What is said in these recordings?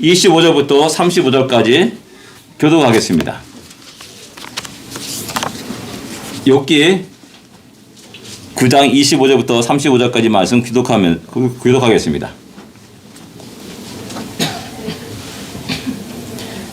25절부터 35절까지 교독하겠습니다. 욥기 9장 25절부터 35절까지 말씀 교독하겠습니다.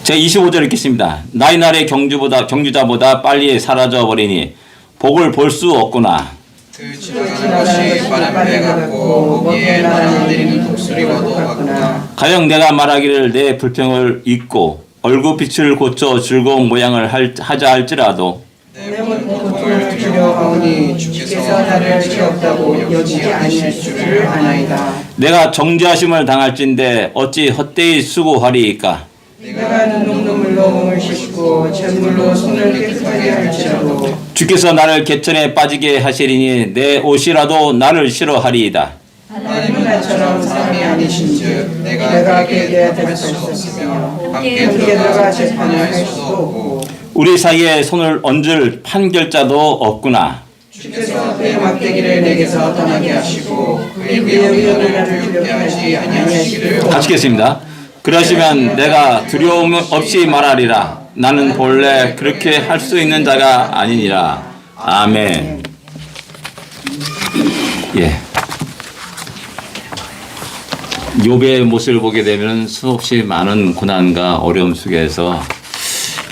제 25절 읽겠습니다. 나의 날의 경주자보다 빨리 사라져버리니 복을 볼 수 없구나. 그 지나가는 것이 바람에 같고 거기에 날아내리는 독수리와도 같구나. 가령 내가 말하기를 내 불평을 잊고 얼굴빛을 고쳐 즐거운 모양을 하자 할지라도 내 고통을 두려워하오니 주께서 나를 지었다고 여기지 아니할 줄을 아나이다. 내가 정죄하심을 당할진대 어찌 헛되이 수고하리이까. 내가 눈물로 몸을 씻고 잿물로 손을 깨끗하게 할지라도 주께서 나를 개천에 빠지게 하시리니 내 옷이라도 나를 싫어하리이다. 하나님은 나처럼 사람이 아니신즉 내가 그에게 대할 수 없으며 함께 들어가 재판을 할 수도 없고 우리 사이에 손을 얹을 판결자도 없구나. 주께서 그의 막대기를 내게서 떠나게 하시고 그의 의견을 나를 두렵게 하지 아니하시기를 같이 읽겠습니다. 그러시면 내가 두려움 없이 말하리라. 나는 본래 그렇게 할 수 있는 자가 아니니라. 아멘. 예. 욥의 모습을 보게 되면 수없이 많은 고난과 어려움 속에서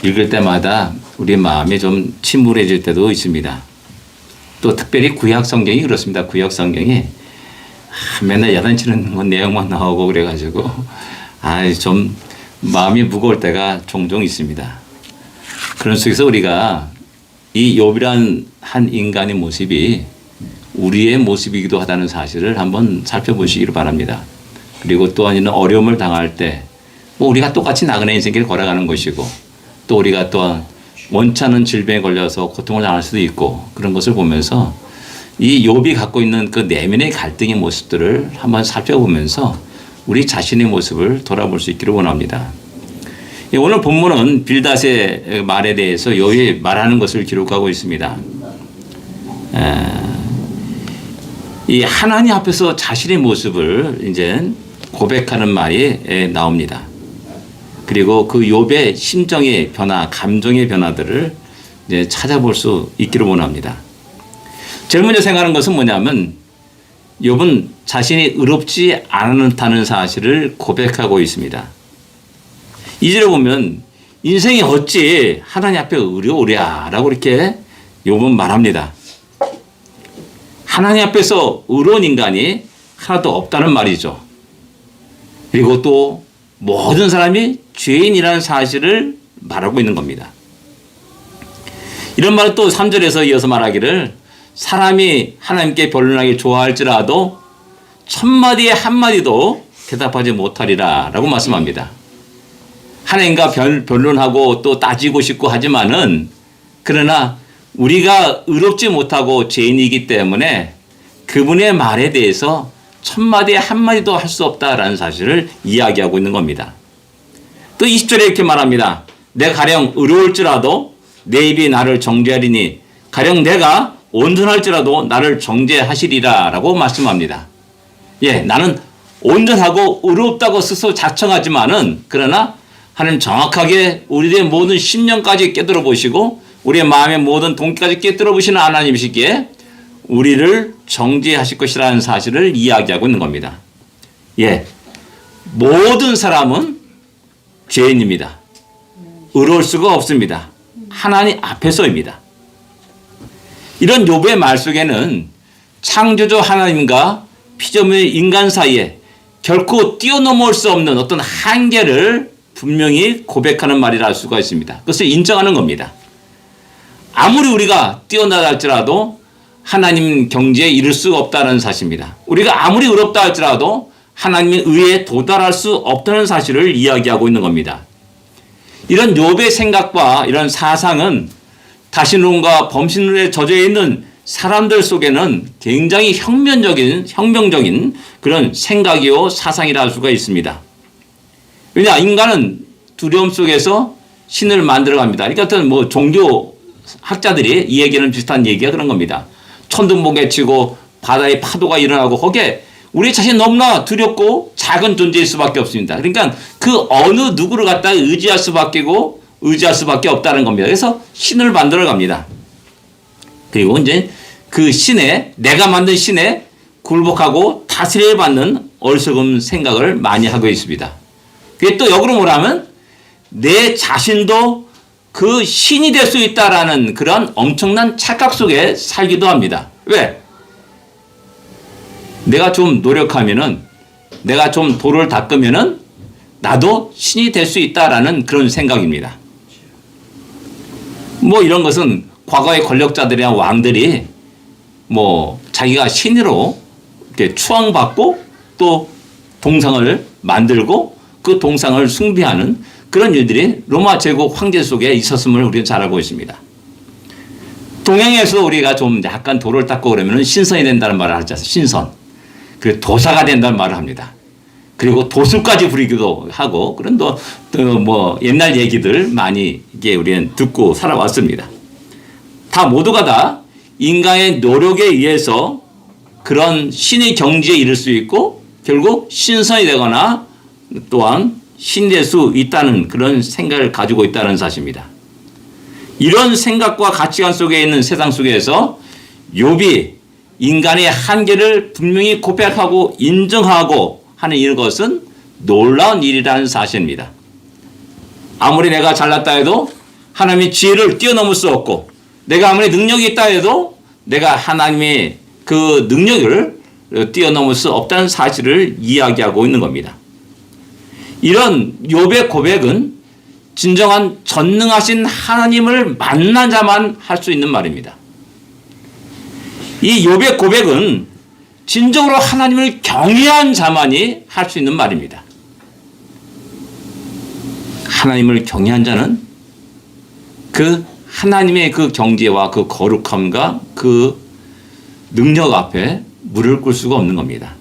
읽을 때마다 우리 마음이 좀 침울해질 때도 있습니다. 또 특별히 구약 성경이 그렇습니다. 구약 성경이 맨날 야단치는 내용만 나오고 그래가지고 좀 마음이 무거울 때가 종종 있습니다. 그런 속에서 우리가 이 욥이란 한 인간의 모습이 우리의 모습이기도 하다는 사실을 한번 살펴보시기를 바랍니다. 그리고 또한 이런 어려움을 당할 때 뭐 우리가 똑같이 나그네 인생길을 걸어가는 것이고 또 우리가 또한 원치 않은 질병에 걸려서 고통을 당할 수도 있고 그런 것을 보면서 이 욥이 갖고 있는 그 내면의 갈등의 모습들을 한번 살펴보면서 우리 자신의 모습을 돌아볼 수 있기를 원합니다. 오늘 본문은 빌닷의 말에 대해서 욥이 말하는 것을 기록하고 있습니다. 이 하나님 앞에서 자신의 모습을 이제 고백하는 말이 나옵니다. 그리고 그 욥의 심정의 변화, 감정의 변화들을 이제 찾아볼 수 있기를 원합니다. 제일 먼저 생각하는 것은 뭐냐면 욥은 자신이 의롭지 않다는 사실을 고백하고 있습니다. 2절에 보면 인생이 어찌 하나님 앞에 의로우랴 라고 이렇게 욥은 말합니다. 하나님 앞에서 의로운 인간이 하나도 없다는 말이죠. 그리고 또 모든 사람이 죄인이라는 사실을 말하고 있는 겁니다. 이런 말을 또 3절에서 이어서 말하기를 사람이 하나님께 변론하기 좋아할지라도 천마디에 한마디도 대답하지 못하리라 라고 말씀합니다. 하나님과 변론하고 또 따지고 싶고 하지만은 그러나 우리가 의롭지 못하고 죄인이기 때문에 그분의 말에 대해서 천마디에 한마디도 할 수 없다라는 사실을 이야기하고 있는 겁니다. 또 20절에 이렇게 말합니다. 내 가령 의로울지라도 내 입이 나를 정죄하리니 가령 내가 온전할지라도 나를 정죄하시리라 라고 말씀합니다. 예, 나는 온전하고 의롭다고 스스로 자청하지만은 그러나 하나님 정확하게 우리의 모든 심령까지 깨달아 보시고 우리의 마음의 모든 동기까지 깨달아 보시는 하나님이시기에 우리를 정죄하실 것이라는 사실을 이야기하고 있는 겁니다. 예, 모든 사람은 죄인입니다. 의로울 수가 없습니다. 하나님 앞에서입니다. 이런 욥의 말 속에는 창조주 하나님과 피조물 인간 사이에 결코 뛰어넘을 수 없는 어떤 한계를 분명히 고백하는 말이라 할 수가 있습니다. 그것을 인정하는 겁니다. 아무리 우리가 뛰어나다 할지라도 하나님 경지에 이를 수 없다는 사실입니다. 우리가 아무리 의롭다 할지라도 하나님의 의에 도달할 수 없다는 사실을 이야기하고 있는 겁니다. 이런 욥의 생각과 이런 사상은 다신론과 범신론에 젖어 있는 사람들 속에는 굉장히 혁명적인 그런 생각이요 사상이라 할 수가 있습니다. 왜냐, 인간은 두려움 속에서 신을 만들어갑니다. 그러니까 뭐 종교 학자들이 이 얘기는 비슷한 얘기가 그런 겁니다. 천둥번개 치고 바다에 파도가 일어나고 거기에 우리 자신 너무나 두렵고 작은 존재일 수밖에 없습니다. 그러니까 그 어느 누구를 갖다 의지할 수밖에 없다는 겁니다. 그래서 신을 만들어 갑니다. 그리고 이제 그 신에, 내가 만든 신에 굴복하고 다스림을 받는 어리석은 생각을 많이 하고 있습니다. 그게 또 역으로 뭐라면 내 자신도 그 신이 될 수 있다라는 그런 엄청난 착각 속에 살기도 합니다. 왜? 내가 좀 노력하면은, 내가 좀 도를 닦으면은 나도 신이 될 수 있다라는 그런 생각입니다. 뭐 이런 것은 과거의 권력자들이나 왕들이 뭐 자기가 신으로 이렇게 추앙받고 또 동상을 만들고 그 동상을 숭배하는 그런 일들이 로마 제국 황제 속에 있었음을 우리는 잘 알고 있습니다. 동양에서 우리가 좀 약간 도를 닦고 그러면 신선이 된다는 말을 하지 않습니까? 신선. 그리고 도사가 된다는 말을 합니다. 그리고 도수까지 부리기도 하고 그런 또 뭐 옛날 얘기들 많이 이게 우리는 듣고 살아왔습니다. 다 모두가 다 인간의 노력에 의해서 그런 신의 경지에 이를 수 있고 결국 신선이 되거나 또한 신이 될 수 있다는 그런 생각을 가지고 있다는 사실입니다. 이런 생각과 가치관 속에 있는 세상 속에서 욥이 인간의 한계를 분명히 고백하고 인정하고 하는 이것은 놀라운 일이라는 사실입니다. 아무리 내가 잘났다 해도 하나님의 지혜를 뛰어넘을 수 없고 내가 아무리 능력이 있다 해도 내가 하나님의 그 능력을 뛰어넘을 수 없다는 사실을 이야기하고 있는 겁니다. 이런 욥의 고백은 진정한 전능하신 하나님을 만난 자만 할 수 있는 말입니다. 이 욥의 고백은 진정으로 하나님을 경외한 자만이 할 수 있는 말입니다. 하나님을 경외한 자는 그 하나님의 그 경지와 그 거룩함과 그 능력 앞에 무릎을 꿇을 수가 없는 겁니다.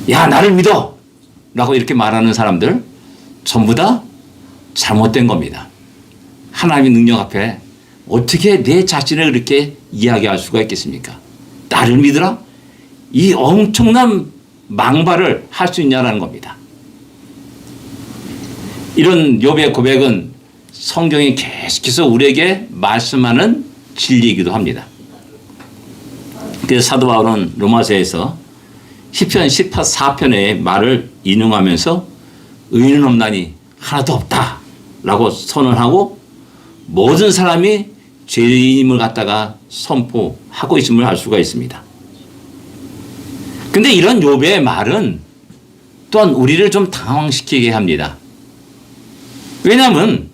야, 나를 믿어! 라고 이렇게 말하는 사람들 전부 다 잘못된 겁니다. 하나님의 능력 앞에 어떻게 내 자신을 그렇게 이야기할 수가 있겠습니까? 나를 믿으라? 이 엄청난 망발을 할 수 있냐라는 겁니다. 이런 욥의 고백은 성경이 계속해서 우리에게 말씀하는 진리이기도 합니다. 그래서 사도 바울은 로마서에서 시편 14편의 말을 인용하면서 의인은 없나니 하나도 없다라고 선언하고 모든 사람이 죄인임을 갖다가 선포하고 있음을 알 수가 있습니다. 근데 이런 욥의 말은 또한 우리를 좀 당황시키게 합니다. 왜냐하면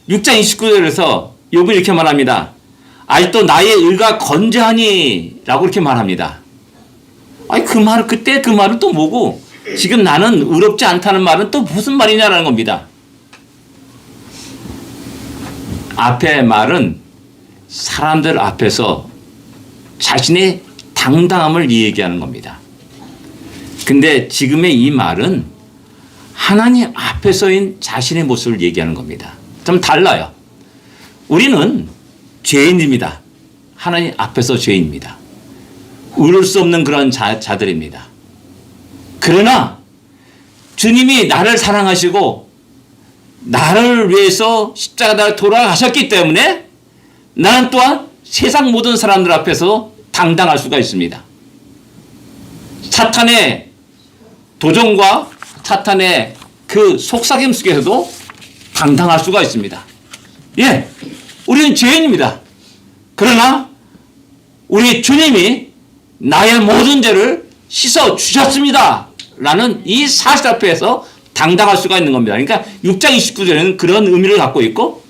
6장 29절에서 욥이 이렇게 말합니다. 아직도 나의 의가 건재하니 라고 이렇게 말합니다. 아니 그때 그 말은 또 뭐고 지금 나는 의롭지 않다는 말은 또 무슨 말이냐라는 겁니다. 앞의 말은 사람들 앞에서 자신의 당당함을 얘기하는 겁니다. 근데 지금의 이 말은 하나님 앞에서인 자신의 모습을 얘기하는 겁니다. 좀 달라요. 우리는 죄인입니다. 하나님 앞에서 죄인입니다. 의로울 수 없는 그런 자들입니다. 그러나 주님이 나를 사랑하시고 나를 위해서 십자가에 돌아가셨기 때문에 나는 또한 세상 모든 사람들 앞에서 당당할 수가 있습니다. 사탄의 도전과 사탄의 그 속삭임 속에서도 당당할 수가 있습니다. 예, 우리는 죄인입니다. 그러나 우리 주님이 나의 모든 죄를 씻어 주셨습니다. 라는 이 사실 앞에서 당당할 수가 있는 겁니다. 그러니까 6장 29절에는 그런 의미를 갖고 있고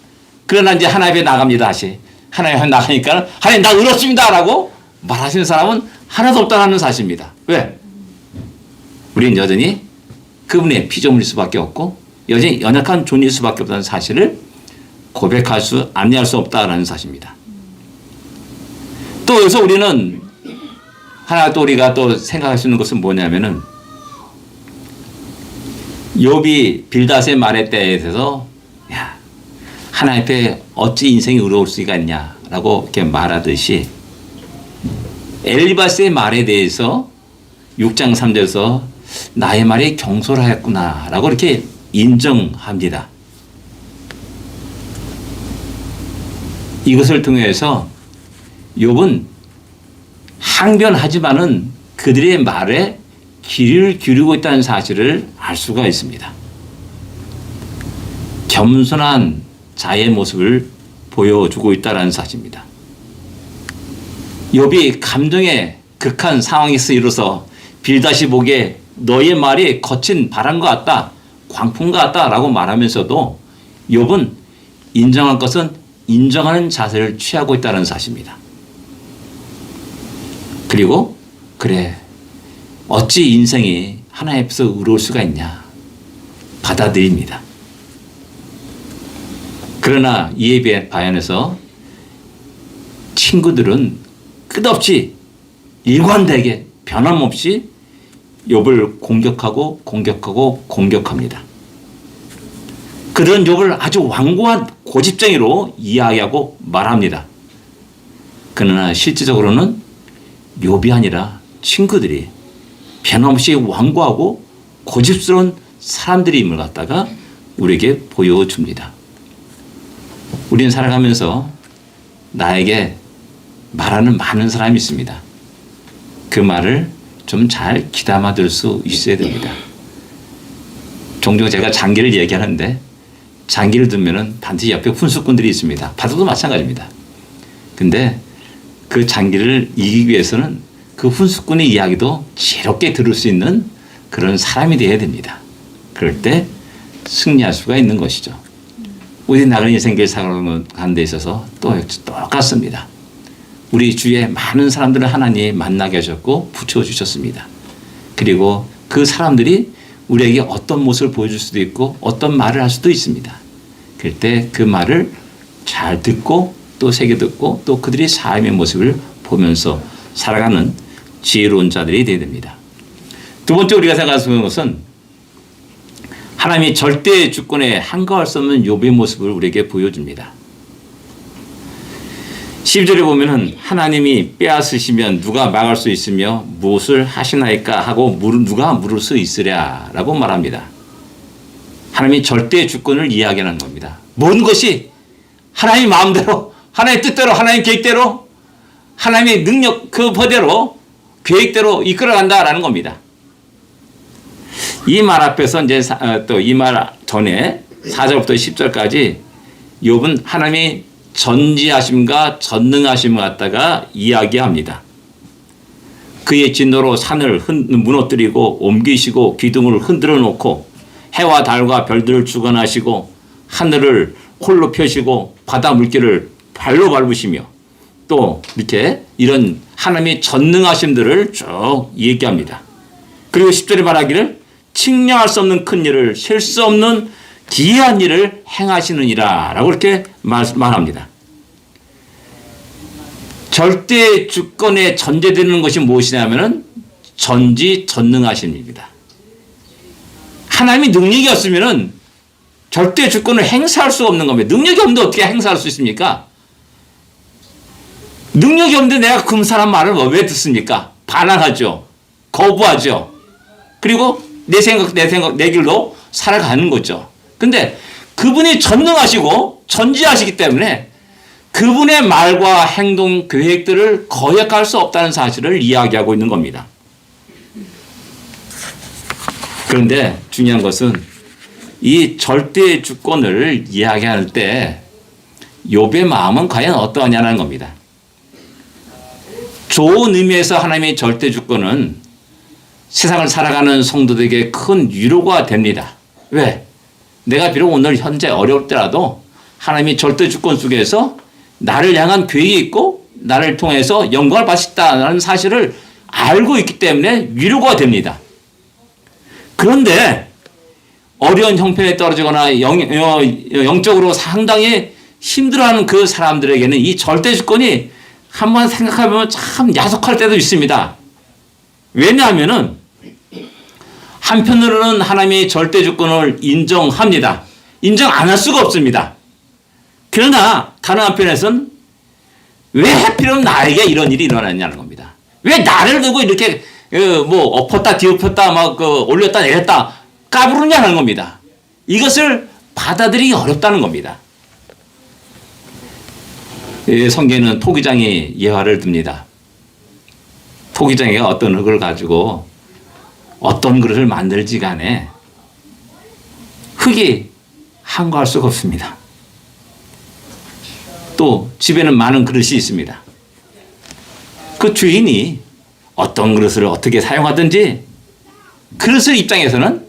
그러나 이제 하나님 앞에 나갑니다. 다시. 하나님 앞에 나가니까 하나님 나 의롭습니다. 라고 말하시는 사람은 하나도 없다는 사실입니다. 왜? 우리는 여전히 그분의 피조물일 수밖에 없고 여전히 연약한 존재일 수밖에 없다는 사실을 고백할 수 안내할 수 없다라는 사실입니다. 또 여기서 우리는 하나 또 우리가 또 생각할 수 있는 것은 뭐냐면은 욥이 빌닷의 말에 대해서 야 하나님 앞에 어찌 인생이 의로울 수가 있냐라고 이렇게 말하듯이 엘리바스의 말에 대해서 6장 3절에서 나의 말이 경솔하였구나라고 이렇게 인정합니다. 이것을 통해서 욥은 항변하지만은 그들의 말에 귀를 기울이고 있다는 사실을 알 수가 있습니다. 겸손한 자의 모습을 보여주고 있다는 사실입니다. 욥이 감정의 극한 상황에서 이르러서 빌다시복에 너의 말이 거친 바람과 같다, 광풍과 같다라고 말하면서도 욥은 인정할 것은 인정하는 자세를 취하고 있다는 사실입니다. 그리고 그래, 어찌 인생이 하나님 앞에서 의로울 수가 있냐 받아들입니다. 그러나 이에 반해서 친구들은 끝없이 일관되게 변함없이 욥을 공격합니다. 그런 욥을 아주 완고한 고집쟁이로 이야기하고 말합니다. 그러나 실질적으로는 욥이 아니라 친구들이 변함없이 완고하고 고집스러운 사람들임을 갖다가 우리에게 보여줍니다. 우리는 살아가면서 나에게 말하는 많은 사람이 있습니다. 그 말을 좀 잘 귀담아 들 수 있어야 됩니다. 종종 제가 장기를 얘기하는데 장기를 들면은 반드시 옆에 훈수꾼들이 있습니다. 바다도 마찬가지입니다. 근데 그 장기를 이기기 위해서는 그 훈수꾼의 이야기도 지혜롭게 들을 수 있는 그런 사람이 되어야 됩니다. 그럴 때 승리할 수가 있는 것이죠. 우리 나그네 인생길 살아가는 데 있어서 또 똑같습니다. 우리 주위에 많은 사람들을 하나님이 만나게 하셨고 붙여주셨습니다. 그리고 그 사람들이 우리에게 어떤 모습을 보여줄 수도 있고 어떤 말을 할 수도 있습니다. 그럴 때 그 말을 잘 듣고 또 새겨듣고 또 그들의 삶의 모습을 보면서 살아가는 지혜로운 자들이 되어야 됩니다. 두 번째 우리가 생각하는 것은 하나님이 절대 주권에 한가할 수 없는 욥의 모습을 우리에게 보여줍니다. 12절에 보면은 하나님이 빼앗으시면 누가 막을 수 있으며 무엇을 하시나이까 하고 누가 물을 수 있으랴라고 말합니다. 하나님이 절대 주권을 이야기하는 겁니다. 모든 것이 하나님 마음대로, 하나님의 뜻대로, 하나님 계획대로, 하나님의 능력 그 법대로 계획대로 이끌어간다라는 겁니다. 이 말 앞에서 이제 또 이 말 전에 4절부터 10절까지 욥은 하나님이 전지하심과 전능하심을 갖다가 이야기합니다. 그의 진노로 산을 무너뜨리고 옮기시고 기둥을 흔들어 놓고 해와 달과 별들을 주관하시고 하늘을 홀로 펴시고 바다 물결을 발로 밟으시며 또 이렇게 이런 하나님의 전능하심들을 쭉 얘기합니다. 그리고 10절에 말하기를 측량할 수 없는 큰 일을 셀 수 없는 기이한 일을 행하시느니라 라고 이렇게 말합니다. 절대 주권에 전제되는 것이 무엇이냐면 전지전능하심입니다. 하나님이 능력이 없으면 절대 주권을 행사할 수 없는 겁니다. 능력이 없는데 어떻게 행사할 수 있습니까? 능력이 없는데 내가 그 사람 말을 왜 듣습니까? 반항하죠. 거부하죠. 그리고 내 길로 살아가는 거죠. 근데 그분이 전능하시고 전지하시기 때문에 그분의 말과 행동, 계획들을 거역할 수 없다는 사실을 이야기하고 있는 겁니다. 그런데 중요한 것은 이 절대 주권을 이야기할 때 욥의 마음은 과연 어떠하냐는 겁니다. 좋은 의미에서 하나님의 절대 주권은 세상을 살아가는 성도들에게 큰 위로가 됩니다. 왜? 내가 비록 오늘 현재 어려울 때라도 하나님이 절대 주권 속에서 나를 향한 계획이 있고 나를 통해서 영광을 받으셨다는 사실을 알고 있기 때문에 위로가 됩니다. 그런데 어려운 형편에 떨어지거나 영적으로 상당히 힘들어하는 그 사람들에게는 이 절대 주권이 한번 생각해보면 참 야속할 때도 있습니다. 왜냐하면은 한편으로는 하나님의 절대 주권을 인정합니다. 인정 안 할 수가 없습니다. 그러나 다른 한편에서는 왜 하필이면 나에게 이런 일이 일어났냐는 겁니다. 왜 나를 두고 이렇게 뭐 엎었다 뒤엎었다 막 올렸다 내렸다 까부르냐는 겁니다. 이것을 받아들이기 어렵다는 겁니다. 성경에는 토기장이 예화를 듭니다. 토기장이가 어떤 흙을 가지고 어떤 그릇을 만들지 간에 흙이 한가할 수가 없습니다. 또 집에는 많은 그릇이 있습니다. 그 주인이 어떤 그릇을 어떻게 사용하든지 그릇의 입장에서는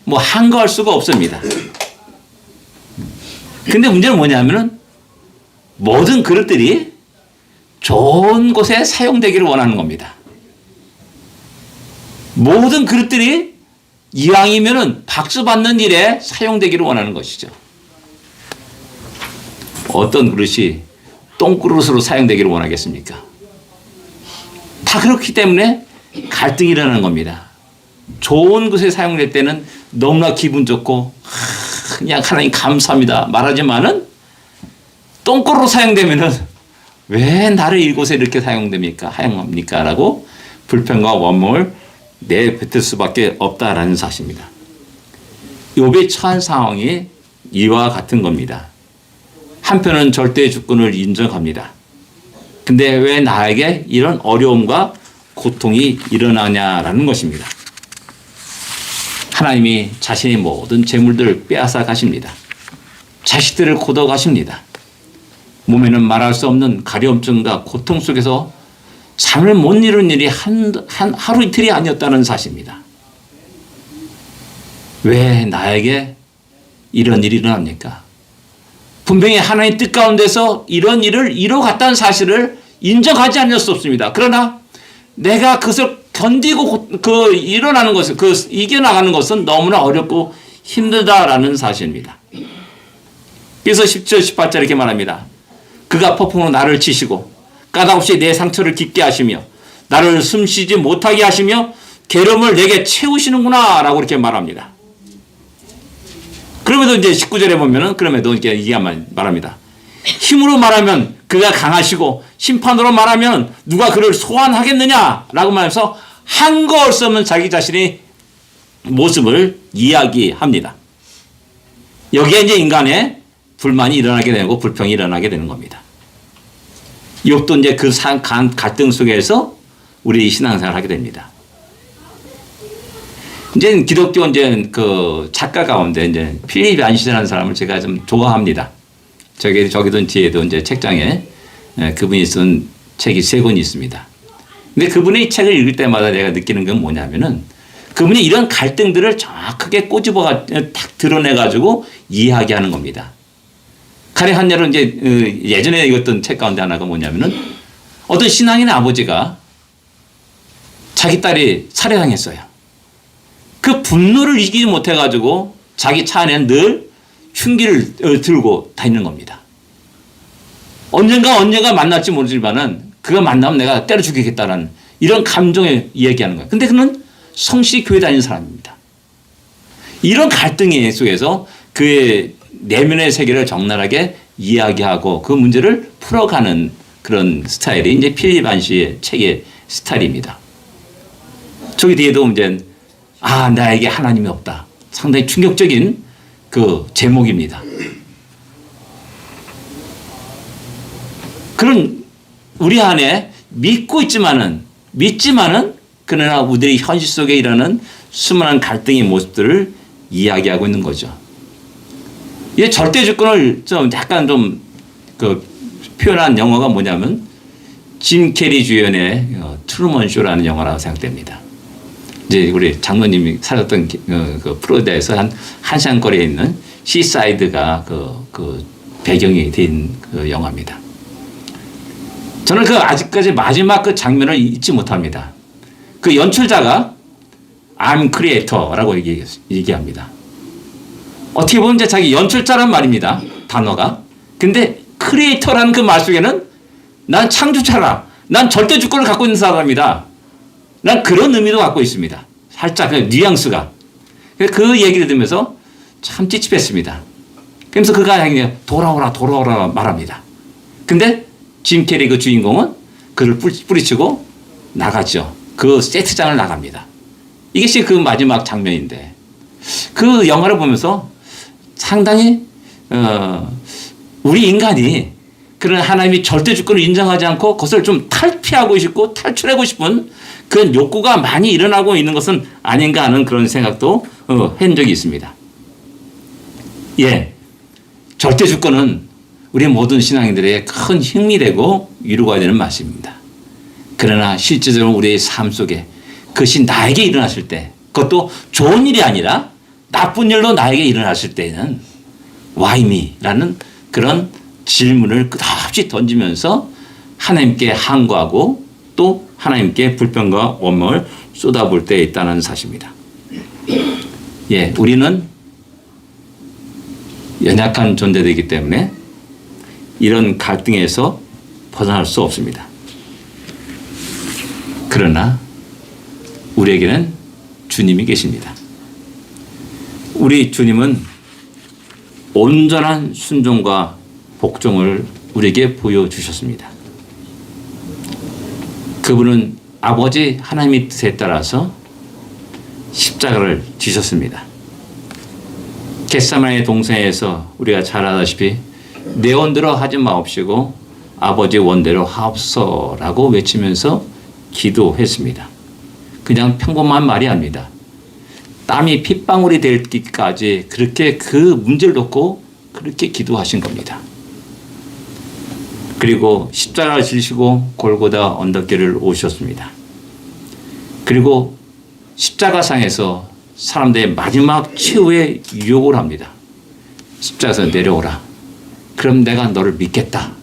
뭐 한가할 수가 없습니다. 근데 문제는 뭐냐면은 모든 그릇들이 좋은 곳에 사용되기를 원하는 겁니다. 모든 그릇들이 이왕이면은 박수 받는 일에 사용되기를 원하는 것이죠. 어떤 그릇이 똥그릇으로 사용되기를 원하겠습니까? 다 그렇기 때문에 갈등이 일어나는 겁니다. 좋은 것에 사용될 때는 너무나 기분 좋고 그냥 하나님 감사합니다 말하지만은 똥그릇으로 사용되면은 왜 나를 이곳에 이렇게 사용합니까? 라고 불평과 원망을 내뱉을 수밖에 없다라는 사실입니다. 욥이 처한 상황이 이와 같은 겁니다. 한편은 절대의 주권을 인정합니다. 근데 왜 나에게 이런 어려움과 고통이 일어나냐라는 것입니다. 하나님이 자신의 모든 재물들을 빼앗아 가십니다. 자식들을 걷어 가십니다. 몸에는 말할 수 없는 가려움증과 고통 속에서 잠을 못 이룬 일이 하루 이틀이 아니었다는 사실입니다. 왜 나에게 이런 일이 일어납니까? 분명히 하나님의 뜻 가운데서 이런 일을 이뤄갔다는 사실을 인정하지 않을 수 없습니다. 그러나 내가 그것을 견디고 일어나는 것을 이겨나가는 것은 너무나 어렵고 힘들다라는 사실입니다. 그래서 10절 18절 이렇게 말합니다. 그가 폭풍으로 나를 치시고 까닭없이 내 상처를 깊게 하시며 나를 숨쉬지 못하게 하시며 괴로움을 내게 채우시는구나 라고 이렇게 말합니다. 그럼에도 이제 19절에 보면은 그럼에도 이게 말합니다. 힘으로 말하면 그가 강하시고 심판으로 말하면 누가 그를 소환하겠느냐라고 말해서 한거울 수 없는 자기 자신의 모습을 이야기합니다. 여기에 이제 인간의 불만이 일어나게 되고 불평이 일어나게 되는 겁니다. 욥도 이제 그 갈등 속에서 우리 신앙생활을 하게 됩니다. 이제 기독교 이제 그 작가 가운데 이제 필립 안시라는 사람을 제가 좀 좋아합니다. 저기도 뒤에도 이제 책장에 그분이 쓴 책이 3권이 있습니다. 근데 그분의 책을 읽을 때마다 내가 느끼는 건 뭐냐면은 그분이 이런 갈등들을 정확하게 꼬집어 딱 드러내가지고 이야기하는 겁니다. 가령 한 예로 이제 예전에 읽었던 책 가운데 하나가 뭐냐면은 어떤 신앙인 아버지가 자기 딸이 살해당했어요. 그 분노를 이기지 못해가지고 자기 차 안에는 늘 흉기를 들고 다니는 겁니다. 언젠가 만날지 모르지만은 그가 만나면 내가 때려 죽이겠다라는 이런 감정을 이야기하는 거예요. 근데 그는 성실히 교회 다니는 사람입니다. 이런 갈등의 속에서 그의 내면의 세계를 적나라하게 이야기하고 그 문제를 풀어가는 그런 스타일이 이제 필립 안시의 책의 스타일입니다. 저기 뒤에도 이제 나에게 하나님이 없다. 상당히 충격적인 그 제목입니다. 그런 우리 안에 믿지만은 그러나 우리의 현실 속에 일어나는 수많은 갈등의 모습들을 이야기하고 있는 거죠. 이 절대 주권을 좀 약간 표현한 영화가 뭐냐면 짐 캐리 주연의 트루먼 쇼라는 영화라고 생각됩니다. 이제 우리 장로님이 살았던 그 플로리다에서 한 시간거리에 있는 시사이드가 그 배경이 된 그 영화입니다. 저는 아직까지 마지막 그 장면을 잊지 못합니다. 그 연출자가 I'm creator라고 얘기합니다. 어떻게 보면 이제 자기 연출자란 말입니다. 단어가. 근데 크리에이터라는 그 말 속에는 난 창조자라. 난 절대 주권을 갖고 있는 사람이다. 난 그런 의미도 갖고 있습니다. 살짝 그 뉘앙스가. 그 얘기를 들으면서 참 찝찝했습니다. 그러면서 그가 그냥 돌아오라 말합니다. 근데 짐 캐리 그 주인공은 그를 뿌리치고 나가죠. 그 세트장을 나갑니다. 이것이 그 마지막 장면인데 그 영화를 보면서 상당히 우리 인간이 그런 하나님이 절대 주권을 인정하지 않고 그것을 좀 탈피하고 싶고 탈출하고 싶은 그런 욕구가 많이 일어나고 있는 것은 아닌가 하는 그런 생각도 한 적이 있습니다. 예, 절대 주권은 우리 모든 신앙인들의 큰 힘이 되고 위로가 되는 말씀입니다. 그러나 실제적으로 우리의 삶 속에 그것이 나에게 일어났을 때 그것도 좋은 일이 아니라 나쁜 일로 나에게 일어났을 때에는 Why me? 라는 그런 질문을 끝없이 던지면서 하나님께 항거하고 또 하나님께 불평과 원망을 쏟아볼 때 있다는 사실입니다. 예, 우리는 연약한 존재이기 때문에 이런 갈등에서 벗어날 수 없습니다. 그러나 우리에게는 주님이 계십니다. 우리 주님은 온전한 순종과 복종을 우리에게 보여주셨습니다. 그분은 아버지 하나님의 뜻에 따라서 십자가를 지셨습니다. 겟세마네 동산에서 우리가 잘 아다시피 내 원대로 하지 마옵시고 아버지 원대로 하옵소서라고 외치면서 기도했습니다. 그냥 평범한 말이 아닙니다. 땀이 핏방울이 되기까지 그렇게 그 문제를 놓고 그렇게 기도하신 겁니다. 그리고 십자가를 지시고 골고다 언덕길을 오셨습니다. 그리고 십자가상에서 사람들의 마지막 최후의 유혹을 합니다. 십자가에서 내려오라. 그럼 내가 너를 믿겠다.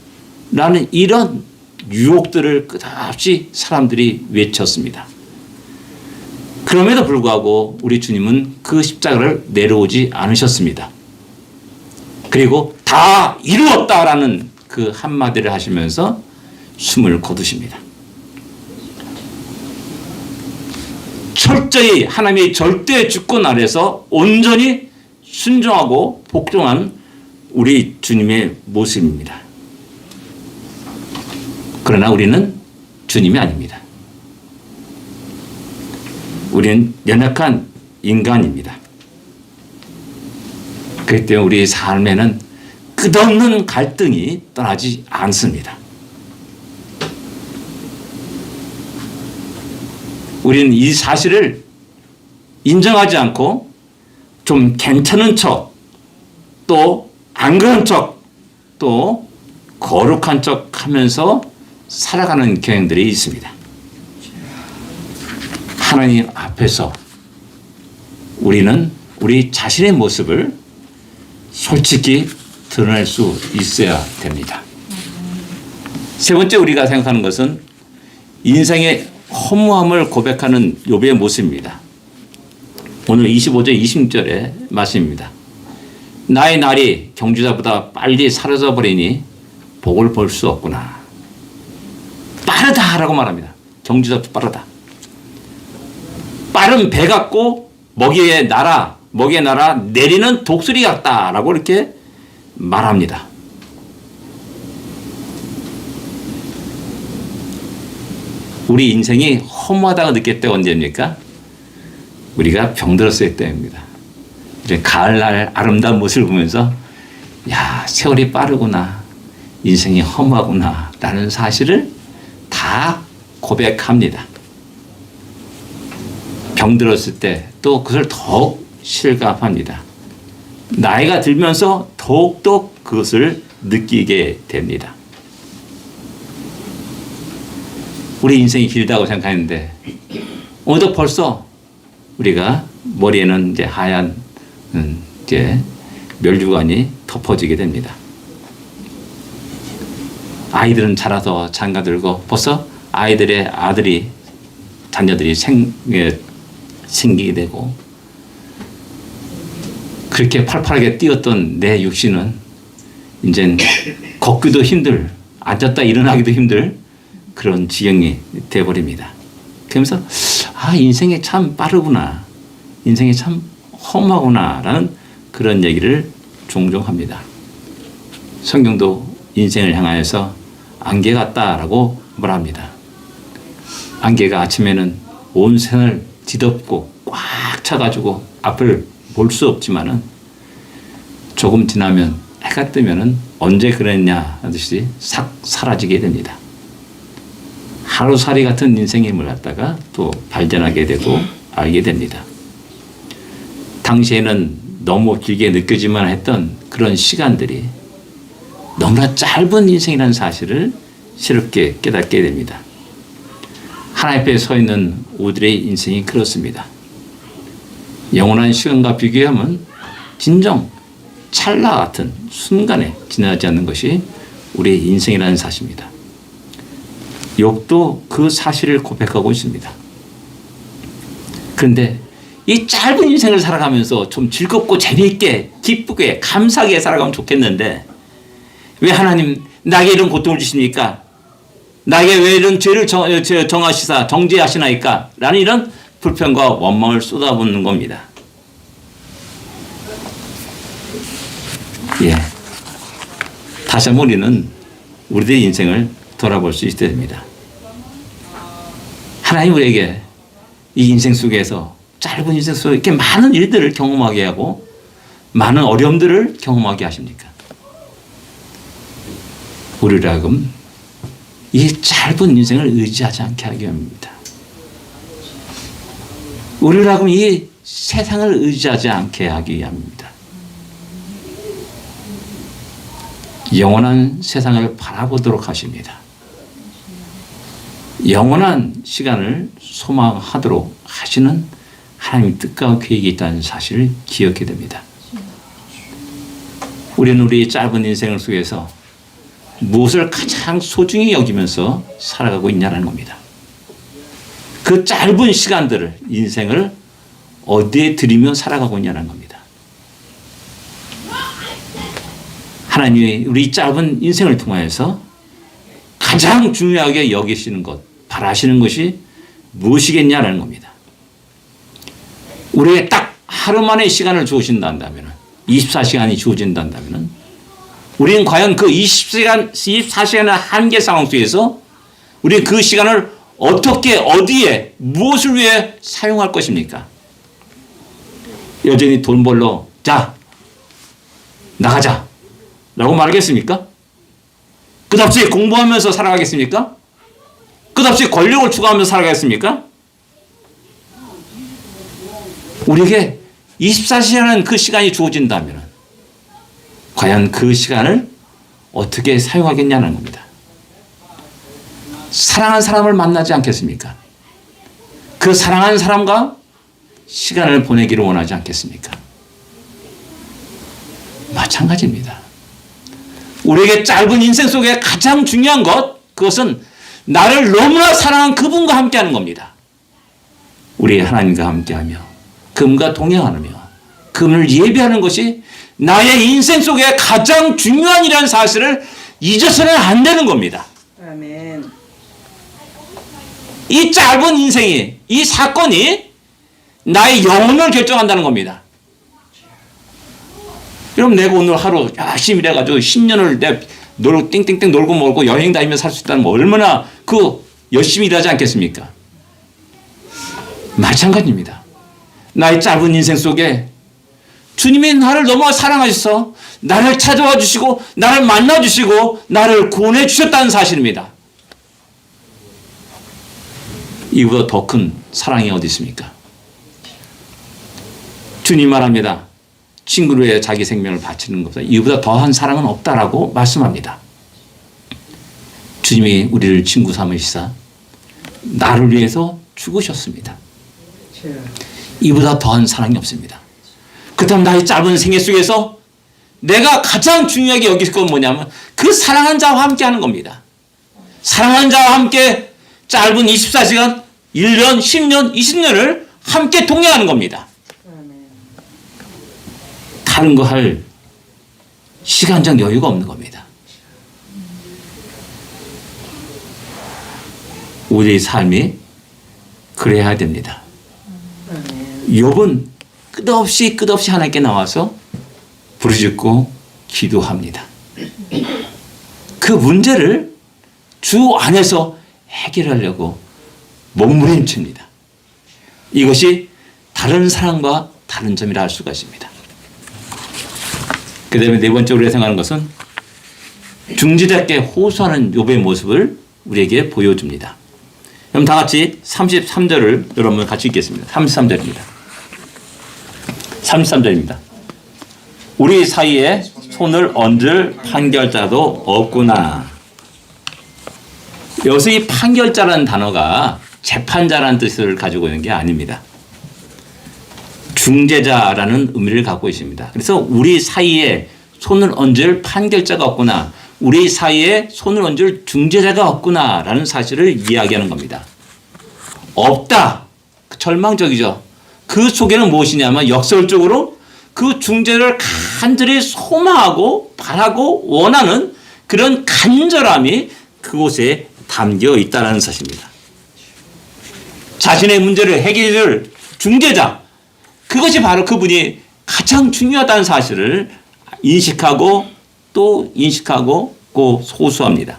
라는 이런 유혹들을 끝없이 사람들이 외쳤습니다. 그럼에도 불구하고 우리 주님은 그 십자가를 내려오지 않으셨습니다. 그리고 다 이루었다라는 그 한마디를 하시면서 숨을 거두십니다. 철저히 하나님의 절대 주권 아래서 온전히 순종하고 복종한 우리 주님의 모습입니다. 그러나 우리는 주님이 아닙니다. 우리는 연약한 인간입니다. 그렇기 때문에 우리 삶에는 끝없는 갈등이 떠나지 않습니다. 우리는 이 사실을 인정하지 않고 좀 괜찮은 척, 또 안 그런 척, 또 거룩한 척 하면서 살아가는 경향들이 있습니다. 하나님 앞에서 우리는 우리 자신의 모습을 솔직히 드러낼 수 있어야 됩니다. 세 번째 우리가 생각하는 것은 인생의 허무함을 고백하는 욥의 모습입니다. 오늘 25절 26절의 말씀입니다. 나의 날이 경주자보다 빨리 사라져 버리니 복을 볼 수 없구나. 빠르다라고 말합니다. 경주자도 빠르다. 빠른 배 같고 먹이의 나라 내리는 독수리 같다라고 이렇게 말합니다. 우리 인생이 허무하다고 느낄 때가 언제입니까? 우리가 병들었을 때입니다. 이제 가을날 아름다운 모습을 보면서 야, 세월이 빠르구나. 인생이 허무하구나. 라는 사실을 다 고백합니다. 병들었을 때 또 그것을 더욱 실감합니다. 나이가 들면서 더욱더 그것을 느끼게 됩니다. 우리 인생이 길다고 생각하는데 오늘도 벌써 우리가 머리에는 이제 하얀 이제 멸류관이 덮어지게 됩니다. 아이들은 자라서 장가들고 벌써 아이들의 자녀들이 생기게 되고 그렇게 팔팔하게 뛰었던 내 육신은 이제 걷기도 힘들, 앉았다 일어나기도 힘들 그런 지경이 되어버립니다. 그러면서 인생이 참 빠르구나. 인생이 참 험하구나 라는 그런 얘기를 종종 합니다. 성경도 인생을 향하여서 안개 같다라고 말합니다. 안개가 아침에는 온 생을 뒤덮고 꽉 차가지고 앞을 볼 수 없지만은 조금 지나면 해가 뜨면은 언제 그랬냐 하듯이 싹 사라지게 됩니다. 하루살이 같은 인생의 힘을 갖다가 또 발견하게 되고 알게 됩니다. 당시에는 너무 길게 느껴지만 했던 그런 시간들이 너무나 짧은 인생이라는 사실을 새롭게 깨닫게 됩니다. 하나님 앞에 서 있는 우리들의 인생이 그렇습니다. 영원한 시간과 비교하면 진정 찰나 같은 순간에 지나지 않는 것이 우리의 인생이라는 사실입니다. 욥도 그 사실을 고백하고 있습니다. 그런데 이 짧은 인생을 살아가면서 좀 즐겁고 재미있게 기쁘게 감사하게 살아가면 좋겠는데 왜 하나님 나에게 이런 고통을 주십니까? 나에게 왜 이런 죄를 정하시사 정죄하시나이까? 라는 이런 불평과 원망을 쏟아붓는 겁니다. 예. 다시 한번 우리는 우리들의 인생을 돌아볼 수 있어야 됩니다. 하나님 우리에게 이 인생 속에서 짧은 인생 속에 이렇게 많은 일들을 경험하게 하고 많은 어려움들을 경험하게 하십니까? 우리를 하여금 이 짧은 인생을 의지하지 않게 하게 합니다. 우리를 하여금 이 세상을 의지하지 않게 하기 위함입니다. 영원한 세상을 바라보도록 하십니다. 영원한 시간을 소망하도록 하시는 하나님의 뜻과 계획이 있다는 사실을 기억해야 됩니다. 우리는 우리 짧은 인생 속에서 무엇을 가장 소중히 여기면서 살아가고 있냐는 겁니다. 그 짧은 시간들을, 인생을 어디에 들이며 살아가고 있냐는 겁니다. 하나님이 우리 짧은 인생을 통하여서 가장 중요하게 여기시는 것, 바라시는 것이 무엇이겠냐는 겁니다. 우리에게 딱 하루만의 시간을 주어진다면, 24시간이 주어진다면, 우리는 과연 그 24시간의 한계 상황 속에서 우리는 그 시간을 어떻게, 어디에, 무엇을 위해 사용할 것입니까? 여전히 돈 벌러, 자, 나가자. 라고 말하겠습니까? 끝없이 공부하면서 살아가겠습니까? 끝없이 권력을 추구하면서 살아가겠습니까? 우리에게 24시간은 그 시간이 주어진다면 과연 그 시간을 어떻게 사용하겠냐는 겁니다. 사랑하는 사람을 만나지 않겠습니까? 그 사랑하는 사람과 시간을 보내기를 원하지 않겠습니까? 마찬가지입니다. 우리에게 짧은 인생 속에 가장 중요한 것, 그것은 나를 너무나 사랑한 그분과 함께하는 겁니다. 우리 하나님과 함께하며 그분과 동행하며 그분을 예배하는 것이 나의 인생 속에 가장 중요한 일이라는 사실을 잊어서는 안 되는 겁니다. 아멘. 이 짧은 인생이, 이 사건이 나의 영혼을 결정한다는 겁니다. 여러분, 내가 오늘 하루 열심히 일해가지고 10년을 내 놀고 땡땡땡 놀고 먹고 여행 다니며 살 수 있다면 얼마나 그 열심히 일하지 않겠습니까? 마찬가지입니다. 나의 짧은 인생 속에 주님이 나를 너무 사랑하셔서 나를 찾아와 주시고 나를 만나 주시고 나를 구원해 주셨다는 사실입니다. 이보다 더 큰 사랑이 어디 있습니까? 주님 말합니다. 친구를 위해 자기 생명을 바치는 것보다 이보다 더한 사랑은 없다라고 말씀합니다. 주님이 우리를 친구 삼으시사 나를 위해서 죽으셨습니다. 이보다 더한 사랑이 없습니다. 그렇다면 나의 짧은 생애 속에서 내가 가장 중요하게 여길 건 뭐냐면 그 사랑하는 자와 함께 하는 겁니다. 사랑하는 자와 함께 짧은 24시간, 1년, 10년, 20년을 함께 동행하는 겁니다. 다른 거 할 시간적 여유가 없는 겁니다. 우리의 삶이 그래야 됩니다. 욥은 끝없이 하나님께 나와서 부르짖고 기도합니다. 그 문제를 주 안에서 해결하려고 몸부림칩니다. 이것이 다른 사람과 다른 점이라 할 수가 있습니다. 그 다음에 네 번째로 우리가 생각하는 것은 중재자께 호소하는 욥의 모습을 우리에게 보여줍니다. 그럼 다 같이 33절을 여러분 같이 읽겠습니다. 33절입니다. 33절입니다. 우리 사이에 손을 얹을 판결자도 없구나. 여기서 이 판결자라는 단어가 재판자라는 뜻을 가지고 있는 게 아닙니다. 중재자라는 의미를 갖고 있습니다. 그래서 우리 사이에 손을 얹을 판결자가 없구나. 우리 사이에 손을 얹을 중재자가 없구나 라는 사실을 이야기하는 겁니다. 없다. 절망적이죠. 그 속에는 무엇이냐면 역설적으로 그 중재를 간절히 소망하고 바라고 원하는 그런 간절함이 그곳에 담겨 있다는 사실입니다. 자신의 문제를 해결할 중재자, 그것이 바로 그분이 가장 중요하다는 사실을 인식하고 또 인식하고 또 소수합니다.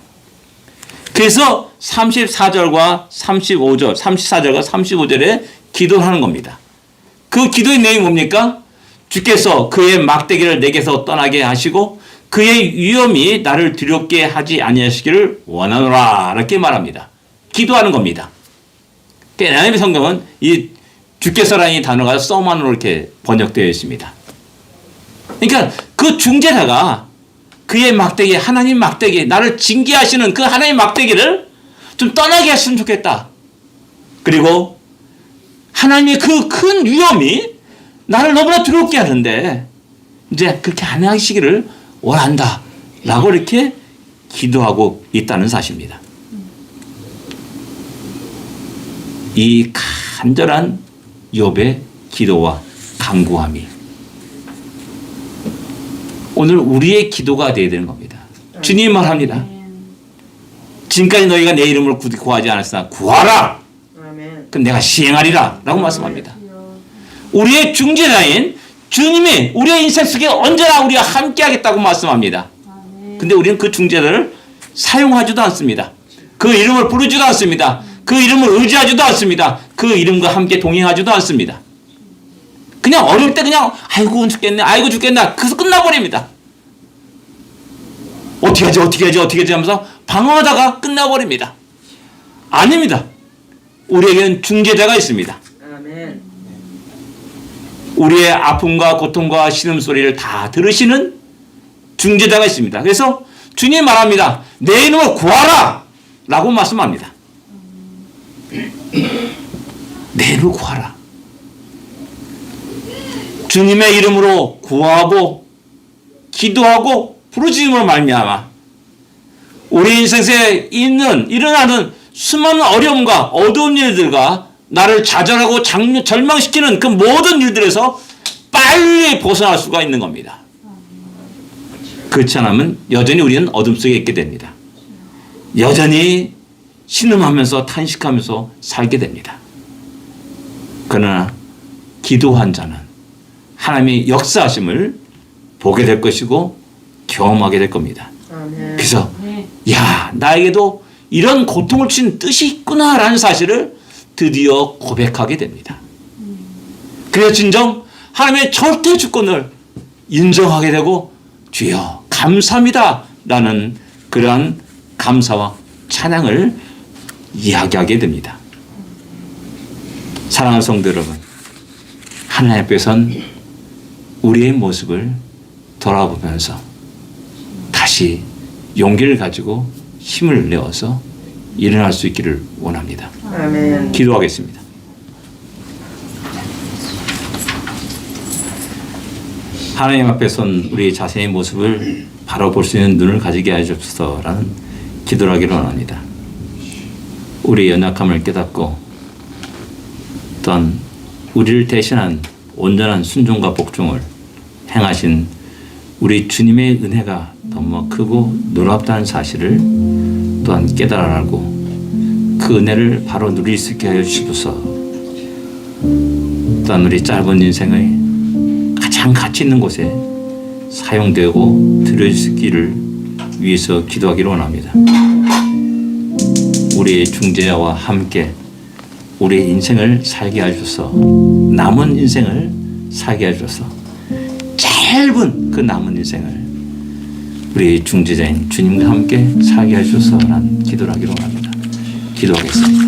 그래서 34절과 35절, 34절과 35절에 기도를 하는 겁니다. 그 기도의 내용이 뭡니까? 주께서 그의 막대기를 내게서 떠나게 하시고 그의 위험이 나를 두렵게 하지 아니하시기를 원하노라 이렇게 말합니다. 기도하는 겁니다. 하나님의 성경은 이 주께서라는 이 단어가 써만으로 이렇게 번역되어 있습니다. 그러니까 그 중재자가 그의 막대기, 하나님 막대기, 나를 징계하시는 그 하나님 막대기를 좀 떠나게 했으면 좋겠다. 그리고 하나님의 그 큰 위험이 나를 너무나 두렵게 하는데 이제 그렇게 안 하시기를 원한다. 라고 이렇게 기도하고 있다는 사실입니다. 이 간절한 욥의 기도와 간구함이 오늘 우리의 기도가 되어야 되는 겁니다. 주님 말합니다. 지금까지 너희가 내 이름을 구하지 않았으나 구하라. 그럼 내가 시행하리라 라고 말씀합니다. 우리의 중재자인 주님이 우리의 인생 속에 언제나 우리와 함께 하겠다고 말씀합니다. 근데 우리는 그 중재자를 사용하지도 않습니다. 그 이름을 부르지도 않습니다. 그 이름을 의지하지도 않습니다. 그 이름과 함께 동행하지도 않습니다. 그냥 어려울 때 그냥 아이고 죽겠네, 아이고 죽겠나, 그래서 끝나버립니다. 어떻게 하지 하면서 방황하다가 끝나버립니다. 아닙니다. 우리에게는 중재자가 있습니다. 아멘. 우리의 아픔과 고통과 신음소리를 다 들으시는 중재자가 있습니다. 그래서 주님 말합니다. 내 이름을 구하라 라고 말씀합니다. 내 이름을 구하라. 주님의 이름으로 구하고 기도하고 부르짖음으로 말미암아 우리 인생에 일어나는 수많은 어려움과 어두운 일들과 나를 좌절하고 절망시키는 그 모든 일들에서 빨리 벗어날 수가 있는 겁니다. 그렇지 않으면 여전히 우리는 어둠 속에 있게 됩니다. 여전히 신음하면서 탄식하면서 살게 됩니다. 그러나 기도한 자는 하나님의 역사하심을 보게 될 것이고 경험하게 될 겁니다. 그래서 야, 나에게도 이런 고통을 주신 뜻이 있구나라는 사실을 드디어 고백하게 됩니다. 그래서 진정 하나님의 절대 주권을 인정하게 되고 주여 감사합니다 라는 그러한 감사와 찬양을 이야기하게 됩니다. 사랑하는 성도 여러분, 하나님 앞에선 우리의 모습을 돌아보면서 다시 용기를 가지고 힘을 내어서 일어날 수 있기를 원합니다. 아멘. 기도하겠습니다. 하나님 앞에 선 우리 자신의 모습을 바로 볼 수 있는 눈을 가지게 하옵소서라는 기도를 하기를 원합니다. 우리의 연약함을 깨닫고 또한 우리를 대신한 온전한 순종과 복종을 행하신 우리 주님의 은혜가 너무 크고 놀랍다는 사실을 또한 깨달아라고 그 은혜를 바로 누릴 수 있게 하여 주시옵소서. 또한 우리 짧은 인생의 가장 가치 있는 곳에 사용되고 드려지기를 위해서 기도하기를 원합니다. 우리의 중재자와 함께 우리의 인생을 살게 하셔서 남은 인생을 살게 하셔서 짧은 그 남은 인생을 우리 중재자인 주님과 함께 살게 하셔서 라는 기도를 하기로 합니다. 기도하겠습니다.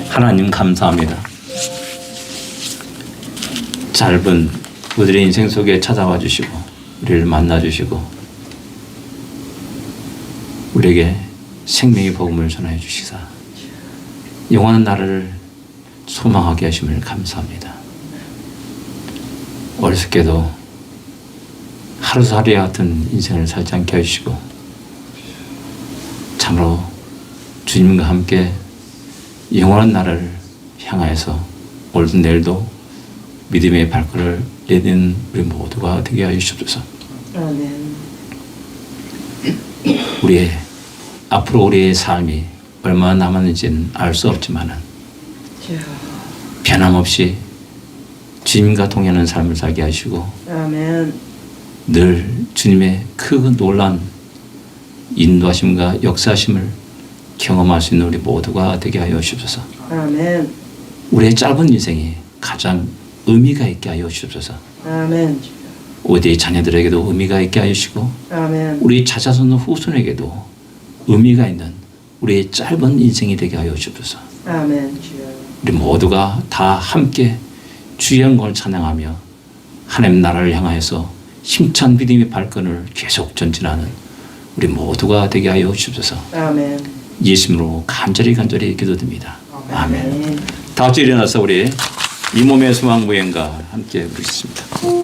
하나님 감사합니다. 짧은 우리의 인생 속에 찾아와 주시고 우리를 만나 주시고 우리에게 생명의 복음을 전해 주시사 영원한 나를 소망하게 하심을 감사합니다. 어리석게도 하루살이 같은 인생을 살지 않게 하시고 참으로 주님과 함께 영원한 나를 향하여서 오늘도 내일도 믿음의 발걸음을 내딛는 우리 모두가 되게 하여 주옵소서. 아멘. 앞으로 우리의 삶이 얼마나 남았는지는 알 수 없지만은 변함없이 주님과 동행하는 삶을 살게 하시고 아멘. 늘 주님의 그 놀란 인도하심과 역사하심을 경험할 수 있는 우리 모두가 되게 하여 주옵소서. 아멘. 우리의 짧은 인생이 가장 의미가 있게 하여 주옵소서. 아멘. 우리 자녀들에게도 의미가 있게 하여 주시고 아멘. 우리 자자손 후손에게도 의미가 있는 우리의 짧은 인생이 되게 하여 주옵소서. 아멘. 주여. 우리 모두가 다 함께 주의 영광을 찬양하며 하나님 나라를 향하여서 힘찬 믿음의 발걸음을 계속 전진하는 우리 모두가 되게 하여 주옵소서. 아멘. 예수님으로 간절히 기도드립니다. 아멘. 아멘. 다 같이 일어나서 우리 이 몸의 소망 무행과 함께 부르겠습니다.